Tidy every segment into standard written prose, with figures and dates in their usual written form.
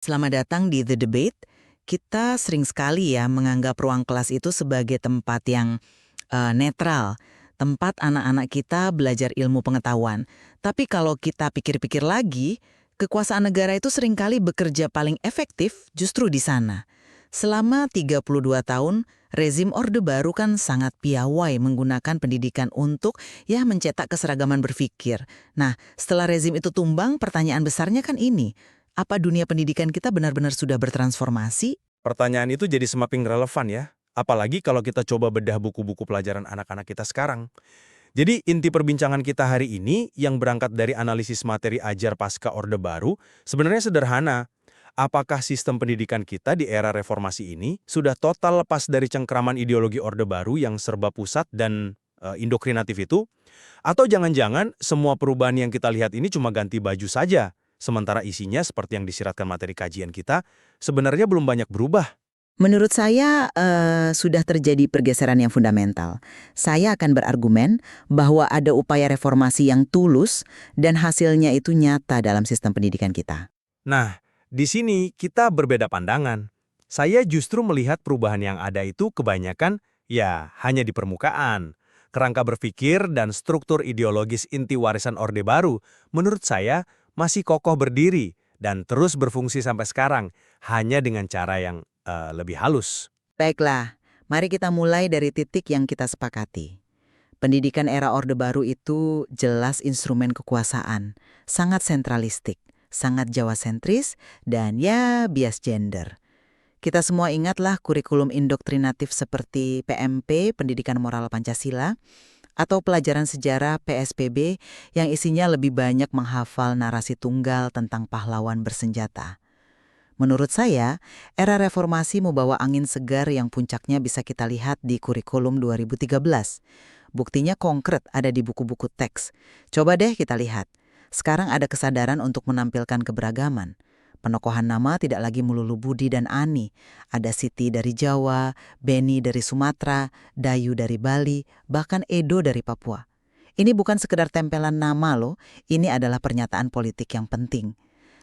Selamat datang di The Debate. Kita sering sekali ya menganggap ruang kelas itu sebagai tempat yang netral, tempat anak-anak kita belajar ilmu pengetahuan. Tapi kalau kita pikir-pikir lagi, kekuasaan negara itu seringkali bekerja paling efektif justru di sana. Selama 32 tahun, rezim Orde Baru kan sangat piawai menggunakan pendidikan untuk mencetak keseragaman berpikir. Nah, setelah rezim itu tumbang, pertanyaan besarnya kan ini, apa dunia pendidikan kita benar-benar sudah bertransformasi? Pertanyaan itu jadi semakin relevan ya. Apalagi kalau kita coba bedah buku-buku pelajaran anak-anak kita sekarang. Jadi inti perbincangan kita hari ini yang berangkat dari analisis materi ajar pasca Orde Baru sebenarnya sederhana. Apakah sistem pendidikan kita di era reformasi ini sudah total lepas dari cengkraman ideologi Orde Baru yang serba pusat dan indoktrinatif itu? Atau jangan-jangan semua perubahan yang kita lihat ini cuma ganti baju saja, sementara isinya seperti yang disiratkan materi kajian kita, sebenarnya belum banyak berubah. Menurut saya sudah terjadi pergeseran yang fundamental. Saya akan berargumen bahwa ada upaya reformasi yang tulus dan hasilnya itu nyata dalam sistem pendidikan kita. Nah, di sini kita berbeda pandangan. Saya justru melihat perubahan yang ada itu kebanyakan ya hanya di permukaan. Kerangka berpikir dan struktur ideologis inti warisan Orde Baru menurut saya masih kokoh berdiri dan terus berfungsi sampai sekarang, hanya dengan cara yang lebih halus. Baiklah, mari kita mulai dari titik yang kita sepakati. Pendidikan era Orde Baru itu jelas instrumen kekuasaan, sangat sentralistik, sangat Jawa sentris, dan bias gender. Kita semua ingatlah kurikulum indoktrinatif seperti PMP, Pendidikan Moral Pancasila, atau pelajaran sejarah PSPB yang isinya lebih banyak menghafal narasi tunggal tentang pahlawan bersenjata. Menurut saya, era reformasi membawa angin segar yang puncaknya bisa kita lihat di kurikulum 2013. Buktinya konkret ada di buku-buku teks. Coba deh kita lihat. Sekarang ada kesadaran untuk menampilkan keberagaman. Penokohan nama tidak lagi melulu Budi dan Ani. Ada Siti dari Jawa, Beni dari Sumatera, Dayu dari Bali, bahkan Edo dari Papua. Ini bukan sekedar tempelan nama loh, ini adalah pernyataan politik yang penting.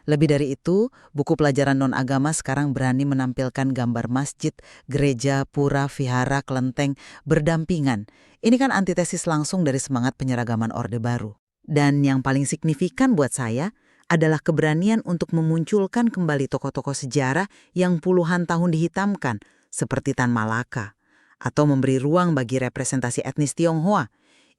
Lebih dari itu, buku pelajaran non-agama sekarang berani menampilkan gambar masjid, gereja, pura, vihara, kelenteng, berdampingan. Ini kan antitesis langsung dari semangat penyeragaman Orde Baru. Dan yang paling signifikan buat saya adalah keberanian untuk memunculkan kembali tokoh-tokoh sejarah yang puluhan tahun dihitamkan, seperti Tan Malaka, atau memberi ruang bagi representasi etnis Tionghoa.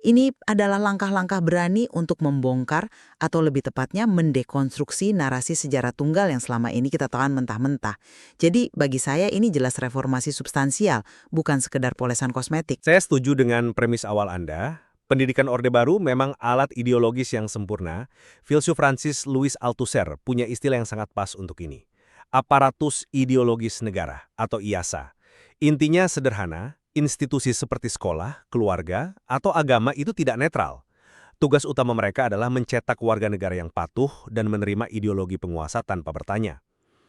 Ini adalah langkah-langkah berani untuk membongkar atau lebih tepatnya mendekonstruksi narasi sejarah tunggal yang selama ini kita tahan mentah-mentah. Jadi bagi saya ini jelas reformasi substansial, bukan sekedar polesan kosmetik. Saya setuju dengan premis awal Anda. Pendidikan Orde Baru memang alat ideologis yang sempurna. Filsuf Francis Louis Althusser punya istilah yang sangat pas untuk ini. Aparatus ideologis negara atau IASA. Intinya sederhana, institusi seperti sekolah, keluarga, atau agama itu tidak netral. Tugas utama mereka adalah mencetak warga negara yang patuh dan menerima ideologi penguasa tanpa bertanya.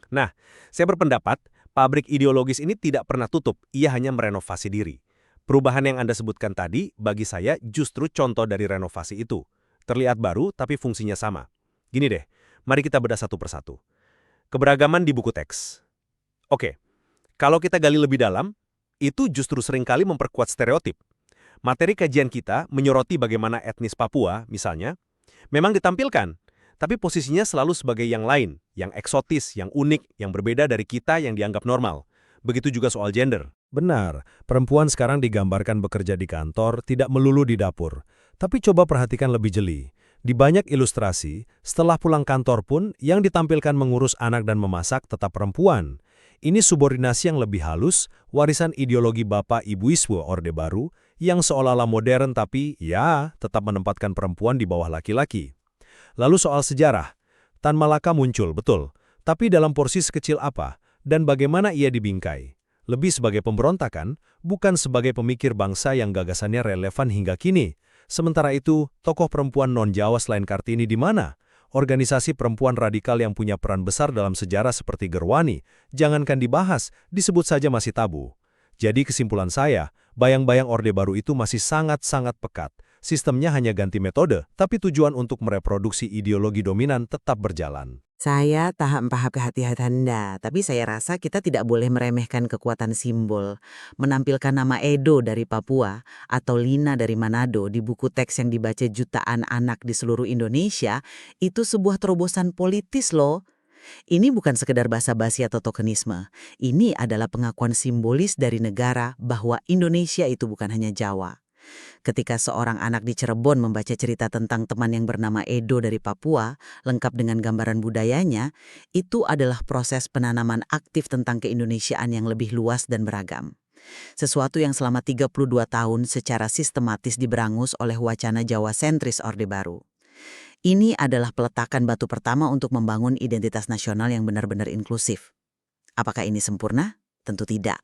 Nah, saya berpendapat pabrik ideologis ini tidak pernah tutup, ia hanya merenovasi diri. Perubahan yang Anda sebutkan tadi, bagi saya justru contoh dari renovasi itu. Terlihat baru, tapi fungsinya sama. Gini deh, mari kita bedah satu persatu. Keberagaman di buku teks. Oke, kalau kita gali lebih dalam, itu justru seringkali memperkuat stereotip. Materi kajian kita menyoroti bagaimana etnis Papua, misalnya, memang ditampilkan, tapi posisinya selalu sebagai yang lain, yang eksotis, yang unik, yang berbeda dari kita yang dianggap normal. Begitu juga soal gender. Benar, perempuan sekarang digambarkan bekerja di kantor, tidak melulu di dapur. Tapi coba perhatikan lebih jeli. Di banyak ilustrasi, setelah pulang kantor pun, yang ditampilkan mengurus anak dan memasak tetap perempuan. Ini subordinasi yang lebih halus, warisan ideologi Bapak Ibuisme Orde Baru, yang seolah-olah modern tapi tetap menempatkan perempuan di bawah laki-laki. Lalu soal sejarah, Tan Malaka muncul, betul. Tapi dalam porsi sekecil apa, dan bagaimana ia dibingkai? Lebih sebagai pemberontakan, bukan sebagai pemikir bangsa yang gagasannya relevan hingga kini. Sementara itu, tokoh perempuan non-Jawa selain Kartini di mana? Organisasi perempuan radikal yang punya peran besar dalam sejarah seperti Gerwani, jangankan dibahas, disebut saja masih tabu. Jadi kesimpulan saya, bayang-bayang Orde Baru itu masih sangat-sangat pekat. Sistemnya hanya ganti metode, tapi tujuan untuk mereproduksi ideologi dominan tetap berjalan. Saya paham kehati-hatian Anda, tapi saya rasa kita tidak boleh meremehkan kekuatan simbol. Menampilkan nama Edo dari Papua atau Lina dari Manado di buku teks yang dibaca jutaan anak di seluruh Indonesia, itu sebuah terobosan politis loh. Ini bukan sekedar basa-basi atau tokenisme. Ini adalah pengakuan simbolis dari negara bahwa Indonesia itu bukan hanya Jawa. Ketika seorang anak di Cirebon membaca cerita tentang teman yang bernama Edo dari Papua, lengkap dengan gambaran budayanya, itu adalah proses penanaman aktif tentang keindonesiaan yang lebih luas dan beragam. Sesuatu yang selama 32 tahun secara sistematis diberangus oleh wacana Jawa sentris Orde Baru. Ini adalah peletakan batu pertama untuk membangun identitas nasional yang benar-benar inklusif. Apakah ini sempurna? Tentu tidak.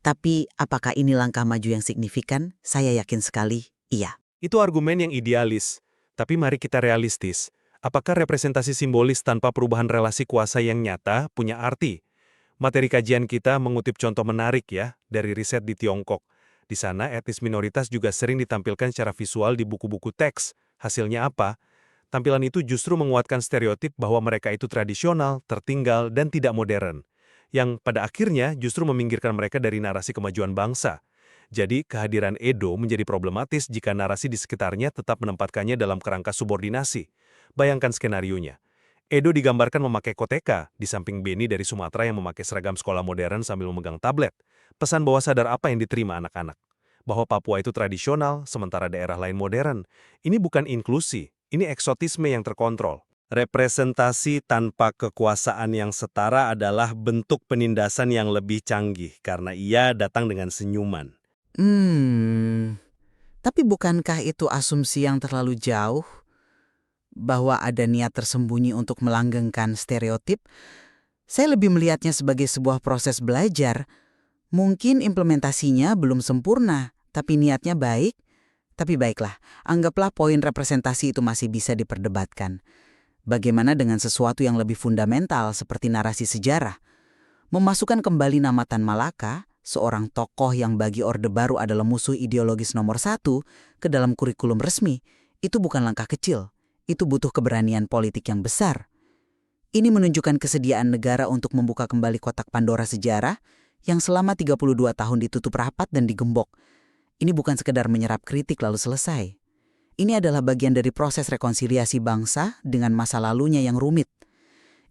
Tapi apakah ini langkah maju yang signifikan? Saya yakin sekali, iya. Itu argumen yang idealis. Tapi mari kita realistis. Apakah representasi simbolis tanpa perubahan relasi kuasa yang nyata punya arti? Materi kajian kita mengutip contoh menarik ya, dari riset di Tiongkok. Di sana etnis minoritas juga sering ditampilkan secara visual di buku-buku teks. Hasilnya apa? Tampilan itu justru menguatkan stereotip bahwa mereka itu tradisional, tertinggal, dan tidak modern, yang pada akhirnya justru meminggirkan mereka dari narasi kemajuan bangsa. Jadi, kehadiran Edo menjadi problematis jika narasi di sekitarnya tetap menempatkannya dalam kerangka subordinasi. Bayangkan skenarionya. Edo digambarkan memakai koteka, di samping Beni dari Sumatera yang memakai seragam sekolah modern sambil memegang tablet. Pesan bawah sadar apa yang diterima anak-anak? Bahwa Papua itu tradisional, sementara daerah lain modern. Ini bukan inklusi, ini eksotisme yang terkontrol. Representasi tanpa kekuasaan yang setara adalah bentuk penindasan yang lebih canggih karena ia datang dengan senyuman. Tapi bukankah itu asumsi yang terlalu jauh? Bahwa ada niat tersembunyi untuk melanggengkan stereotip? Saya lebih melihatnya sebagai sebuah proses belajar. Mungkin implementasinya belum sempurna, tapi niatnya baik. Tapi baiklah, anggaplah poin representasi itu masih bisa diperdebatkan. Bagaimana dengan sesuatu yang lebih fundamental seperti narasi sejarah? Memasukkan kembali nama Tan Malaka, seorang tokoh yang bagi Orde Baru adalah musuh ideologis nomor 1, ke dalam kurikulum resmi, itu bukan langkah kecil. Itu butuh keberanian politik yang besar. Ini menunjukkan kesediaan negara untuk membuka kembali kotak Pandora sejarah yang selama 32 tahun ditutup rapat dan digembok. Ini bukan sekedar menyerap kritik lalu selesai. Ini adalah bagian dari proses rekonsiliasi bangsa dengan masa lalunya yang rumit.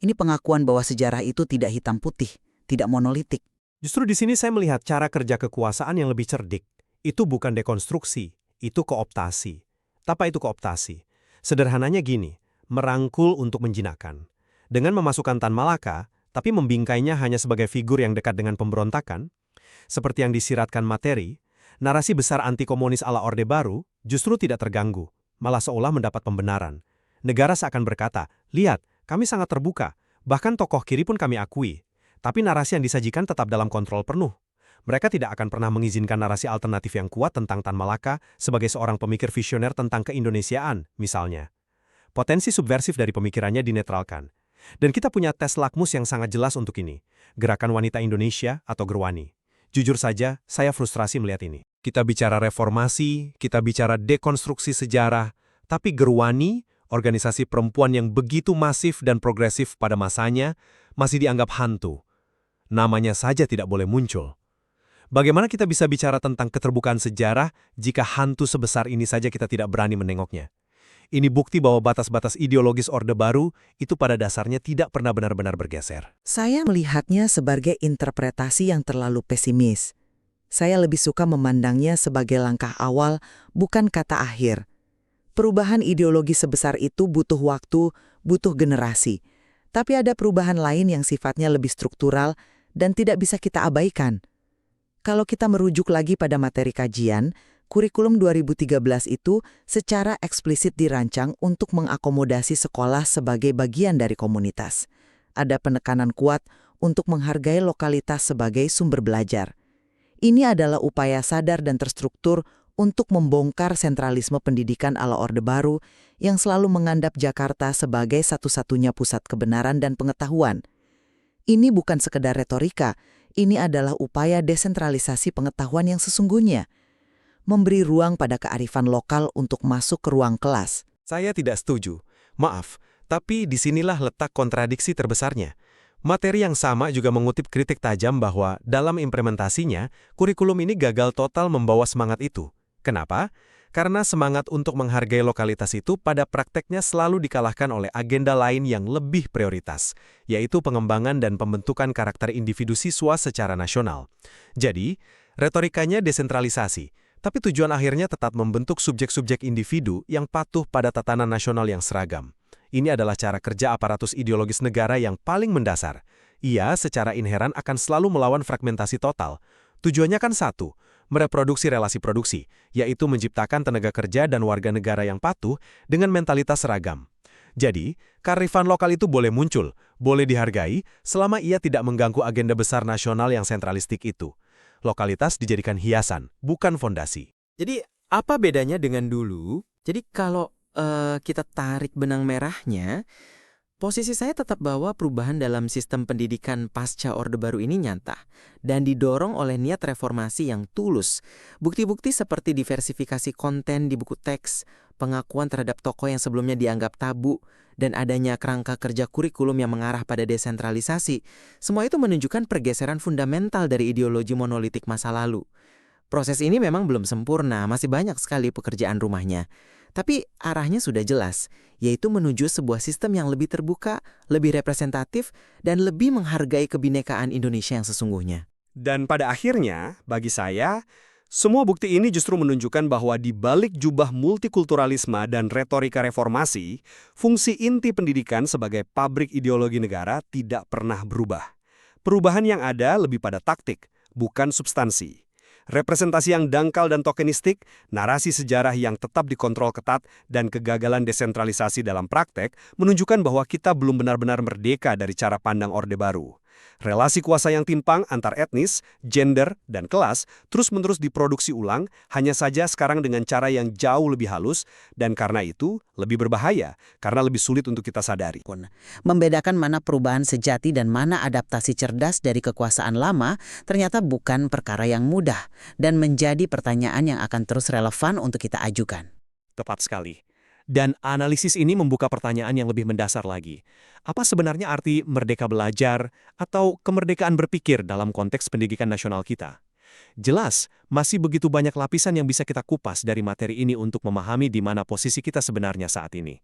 Ini pengakuan bahwa sejarah itu tidak hitam putih, tidak monolitik. Justru di sini saya melihat cara kerja kekuasaan yang lebih cerdik. Itu bukan dekonstruksi, itu kooptasi. Apa itu kooptasi? Sederhananya gini, merangkul untuk menjinakkan. Dengan memasukkan Tan Malaka, tapi membingkainya hanya sebagai figur yang dekat dengan pemberontakan, seperti yang disiratkan materi, narasi besar anti-komunis ala Orde Baru justru tidak terganggu, malah seolah mendapat pembenaran. Negara seakan berkata, lihat, kami sangat terbuka, bahkan tokoh kiri pun kami akui. Tapi narasi yang disajikan tetap dalam kontrol penuh. Mereka tidak akan pernah mengizinkan narasi alternatif yang kuat tentang Tan Malaka sebagai seorang pemikir visioner tentang keindonesiaan, misalnya. Potensi subversif dari pemikirannya dinetralkan. Dan kita punya tes lakmus yang sangat jelas untuk ini. Gerakan Wanita Indonesia atau Gerwani. Jujur saja, saya frustrasi melihat ini. Kita bicara reformasi, kita bicara dekonstruksi sejarah, tapi Gerwani, organisasi perempuan yang begitu masif dan progresif pada masanya, masih dianggap hantu. Namanya saja tidak boleh muncul. Bagaimana kita bisa bicara tentang keterbukaan sejarah jika hantu sebesar ini saja kita tidak berani menengoknya? Ini bukti bahwa batas-batas ideologis Orde Baru itu pada dasarnya tidak pernah benar-benar bergeser. Saya melihatnya sebagai interpretasi yang terlalu pesimis. Saya lebih suka memandangnya sebagai langkah awal, bukan kata akhir. Perubahan ideologi sebesar itu butuh waktu, butuh generasi. Tapi ada perubahan lain yang sifatnya lebih struktural dan tidak bisa kita abaikan. Kalau kita merujuk lagi pada materi kajian, kurikulum 2013 itu secara eksplisit dirancang untuk mengakomodasi sekolah sebagai bagian dari komunitas. Ada penekanan kuat untuk menghargai lokalitas sebagai sumber belajar. Ini adalah upaya sadar dan terstruktur untuk membongkar sentralisme pendidikan ala Orde Baru yang selalu mengandap Jakarta sebagai satu-satunya pusat kebenaran dan pengetahuan. Ini bukan sekedar retorika, ini adalah upaya desentralisasi pengetahuan yang sesungguhnya. Memberi ruang pada kearifan lokal untuk masuk ke ruang kelas. Saya tidak setuju. Maaf, Tapi disinilah letak kontradiksi terbesarnya. Materi yang sama juga mengutip kritik tajam bahwa dalam implementasinya, kurikulum ini gagal total membawa semangat itu. Kenapa? Karena semangat untuk menghargai lokalitas itu pada prakteknya selalu dikalahkan oleh agenda lain yang lebih prioritas, yaitu pengembangan dan pembentukan karakter individu siswa secara nasional. Jadi, retorikanya desentralisasi, tapi tujuan akhirnya tetap membentuk subjek-subjek individu yang patuh pada tatanan nasional yang seragam. Ini adalah cara kerja aparatus ideologis negara yang paling mendasar. Ia secara inheran akan selalu melawan fragmentasi total. Tujuannya kan satu, mereproduksi relasi produksi, yaitu menciptakan tenaga kerja dan warga negara yang patuh dengan mentalitas seragam. Jadi, kearifan lokal itu boleh muncul, boleh dihargai, selama ia tidak mengganggu agenda besar nasional yang sentralistik itu. Lokalitas dijadikan hiasan, bukan fondasi. Jadi apa bedanya dengan dulu? Jadi kalau kita tarik benang merahnya, posisi saya tetap bahwa perubahan dalam sistem pendidikan pasca Orde Baru ini nyata dan didorong oleh niat reformasi yang tulus. Bukti-bukti seperti diversifikasi konten di buku teks, pengakuan terhadap tokoh yang sebelumnya dianggap tabu, dan adanya kerangka kerja kurikulum yang mengarah pada desentralisasi, semua itu menunjukkan pergeseran fundamental dari ideologi monolitik masa lalu. Proses ini memang belum sempurna, masih banyak sekali pekerjaan rumahnya. Tapi arahnya sudah jelas, yaitu menuju sebuah sistem yang lebih terbuka, lebih representatif, dan lebih menghargai kebinekaan Indonesia yang sesungguhnya. Dan pada akhirnya, bagi saya, semua bukti ini justru menunjukkan bahwa di balik jubah multikulturalisme dan retorika reformasi, fungsi inti pendidikan sebagai pabrik ideologi negara tidak pernah berubah. Perubahan yang ada lebih pada taktik, bukan substansi. Representasi yang dangkal dan tokenistik, narasi sejarah yang tetap dikontrol ketat, dan kegagalan desentralisasi dalam praktek menunjukkan bahwa kita belum benar-benar merdeka dari cara pandang Orde Baru. Relasi kuasa yang timpang antar etnis, gender, dan kelas terus-menerus diproduksi ulang, hanya saja sekarang dengan cara yang jauh lebih halus, dan karena itu lebih berbahaya, karena lebih sulit untuk kita sadari. Membedakan mana perubahan sejati dan mana adaptasi cerdas dari kekuasaan lama ternyata bukan perkara yang mudah dan menjadi pertanyaan yang akan terus relevan untuk kita ajukan. Tepat sekali. Dan analisis ini membuka pertanyaan yang lebih mendasar lagi. Apa sebenarnya arti merdeka belajar atau kemerdekaan berpikir dalam konteks pendidikan nasional kita? Jelas, masih begitu banyak lapisan yang bisa kita kupas dari materi ini untuk memahami di mana posisi kita sebenarnya saat ini.